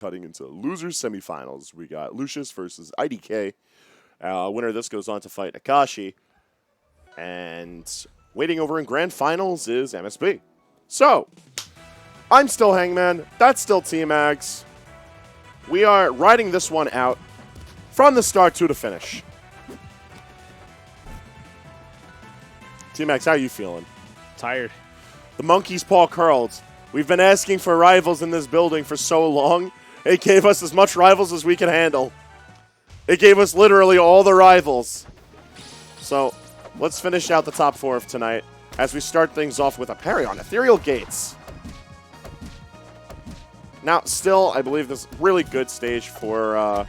Cutting into losers semifinals, we got Lucius versus IDK. Winner of this goes on to fight Akashi. And waiting over in grand finals is MSB. So, I'm still Hangman. That's still T-Mags. We are riding this one out from the start to the finish. T-Mags, how you feeling? Tired. The monkey's paw curled. We've been asking for rivals in this building for so long. It gave us as much rivals as we can handle. It gave us literally all the rivals. So, let's finish out the top 4 of tonight as we start things off with a parry on Ethereal Gates. Now, still, I believe this is a really good stage for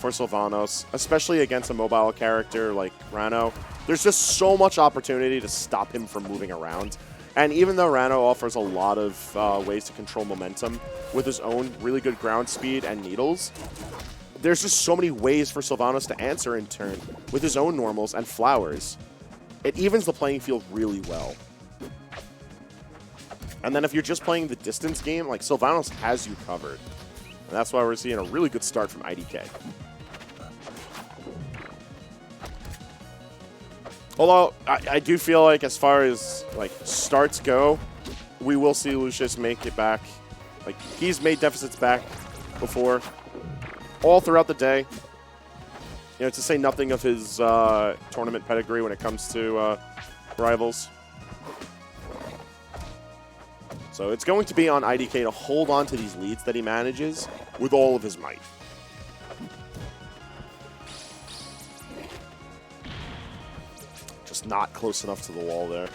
Sylvanos, especially against a mobile character like Ranno. There's just so much opportunity to stop him from moving around. And even though Ranno offers a lot of ways to control momentum with his own really good ground speed and needles, there's just so many ways for Sylvanos to answer in turn with his own normals and flowers. It evens the playing field really well. And then if you're just playing the distance game, like Sylvanos has you covered. And that's why we're seeing a really good start from IDK. Although, I do feel like as far as like starts go, we will see Lucius make it back. Like, he's made deficits back before, all throughout the day. You know, to say nothing of his tournament pedigree when it comes to rivals. So it's going to be on IDK to hold on to these leads that he manages with all of his might. Just not close enough to the wall there.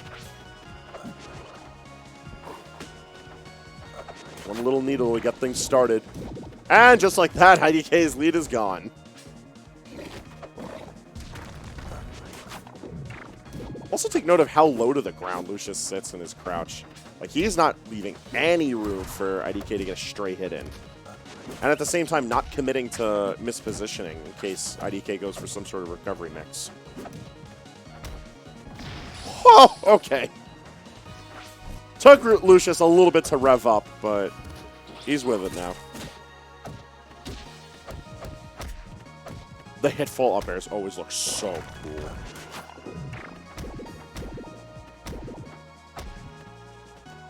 One little needle to get things started. And just like that, IDK's lead is gone. Also take note of how low to the ground Lucius sits in his crouch. Like, he's not leaving any room for IDK to get a stray hit in. And at the same time, not committing to mispositioning in case IDK goes for some sort of recovery mix. Oh, okay. Took Lucius a little bit to rev up, but he's with it now. The hitfall up airs always look so cool.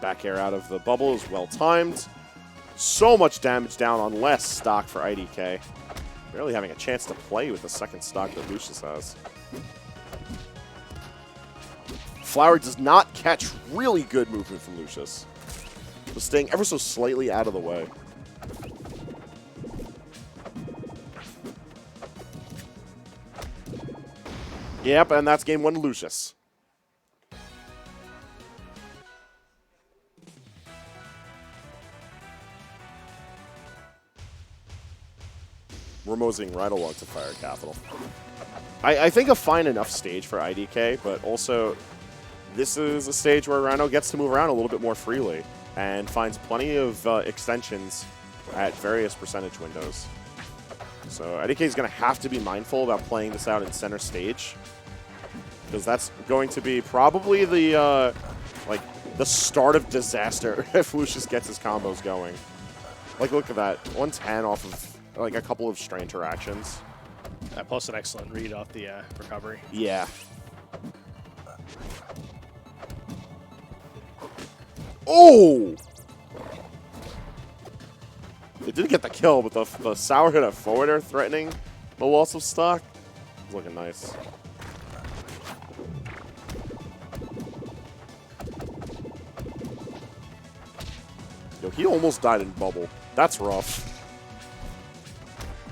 Back air out of the bubble is well timed. So much damage down on less stock for IDK. Barely having a chance to play with the second stock that Lucius has. Flower does not catch really good movement from Lucius. Just staying ever so slightly out of the way. Yep, and that's game 1 Lucius. We're moseying right along to Fire Capital. I think a fine enough stage for IDK, but also this is a stage where Ranno gets to move around a little bit more freely and finds plenty of extensions at various percentage windows. So IDK is going to have to be mindful about playing this out in center stage, because that's going to be probably the the start of disaster if Lucius gets his combos going. Like, look at that, 110 off of like a couple of stray interactions. Plus an excellent read off the recovery. Yeah. Oh! It did get the kill, but the sour hit at forward air threatening the loss of stock. It's looking nice. Yo, he almost died in bubble. That's rough.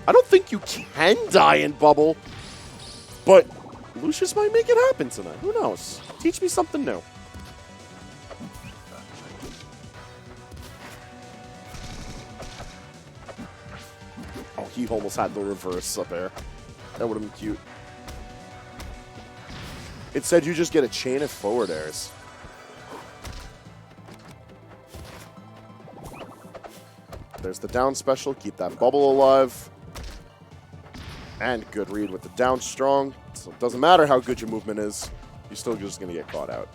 I don't think you can die in bubble, but Lucius might make it happen tonight. Who knows? Teach me something new. Oh, he almost had the reverse up there. That would have been cute. Instead, you just get a chain of forward airs. There's the down special. Keep that bubble alive. And good read with the down strong. So it doesn't matter how good your movement is. You're still just going to get caught out.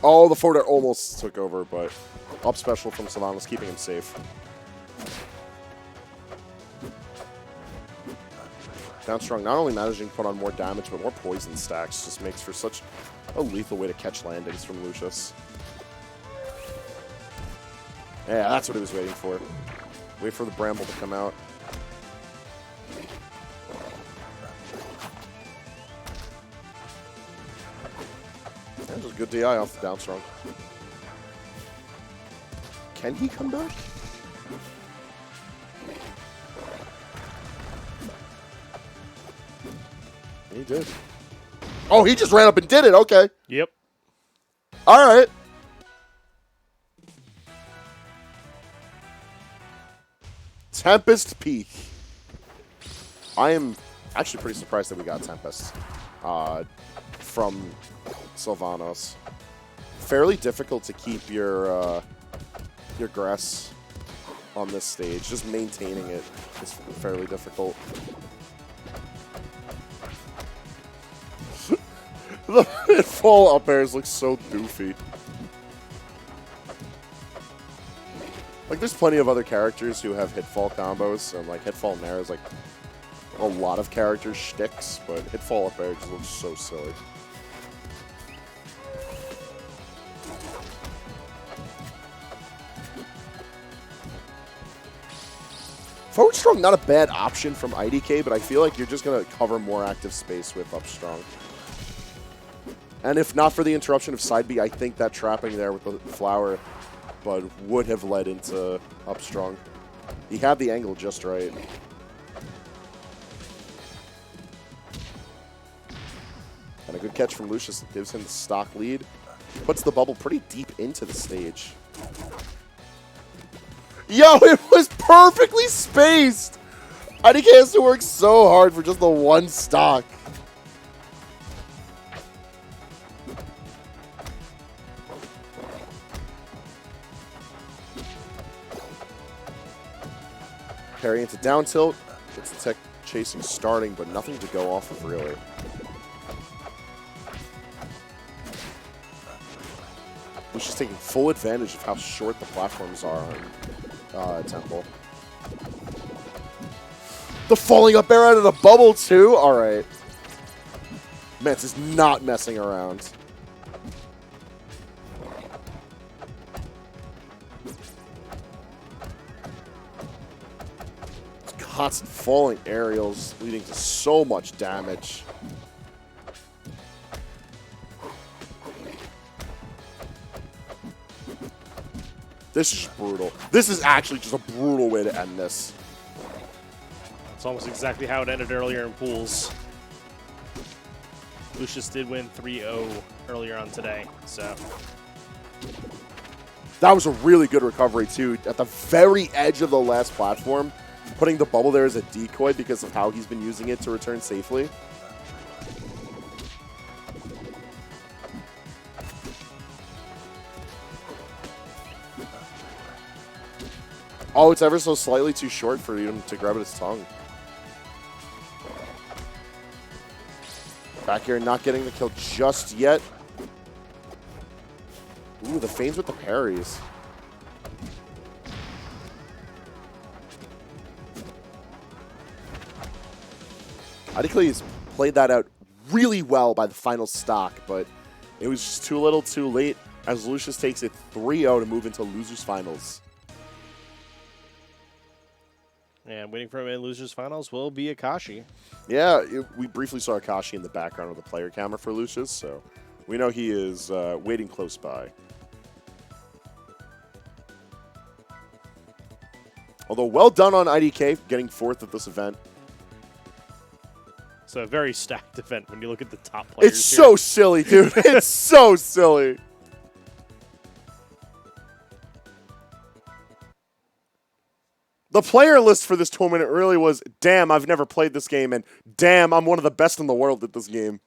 Oh, the forward air almost took over, but up special from Sylvanos, keeping him safe. Down strong, not only managing to put on more damage, but more poison stacks. Just makes for such a lethal way to catch landings from Lucius. Yeah, that's what he was waiting for. Wait for the Bramble to come out. That was a good DI off the down strong. Can he come back? He did. Oh, he just ran up and did it. Okay. Yep. All right. Tempest Peak. I am actually pretty surprised that we got Tempest from Sylvanos. Fairly difficult to keep your grass on this stage. Just maintaining it is fairly difficult. The hitfall up airs look so doofy. Like, there's plenty of other characters who have hitfall combos, and like hitfall in there is like a lot of characters' shticks, but hitfall up air just looks so silly. Forward strong, not a bad option from IDK, but I feel like you're just going to cover more active space with up strong. And if not for the interruption of side B, I think that trapping there with the flower bud would have led into up strong. He had the angle just right. And a good catch from Lucius that gives him the stock lead. Puts the bubble pretty deep into the stage. Yo, it was perfectly spaced! IDK has to work so hard for just the one stock. Parry into down tilt. It's the tech chasing starting, but nothing to go off of really. Lucius taking full advantage of how short the platforms are on Temple. The falling up air out of the bubble too? Alright. Mance is not messing around. Constant falling aerials leading to so much damage. This is brutal. This is actually just a brutal way to end this. It's almost exactly how it ended earlier in pools. Lucius did win 3-0 earlier on today, so. That was a really good recovery too. At the very edge of the last platform, putting the bubble there as a decoy because of how he's been using it to return safely. Oh, it's ever so slightly too short for him to grab at his tongue. Back here, not getting the kill just yet. Ooh, the feigns with the parries. IDK played that out really well by the final stock, but it was just too little too late as Lucius takes it 3-0 to move into losers finals. And waiting for him in losers finals will be Akashi. Yeah, we briefly saw Akashi in the background with the player camera for Lucius, so we know he is waiting close by. Although well done on IDK getting fourth at this event. It's a very stacked event when you look at the top players. It's so silly, dude. It's so silly. The player list for this tournament really was, damn, I've never played this game, and damn, I'm one of the best in the world at this game.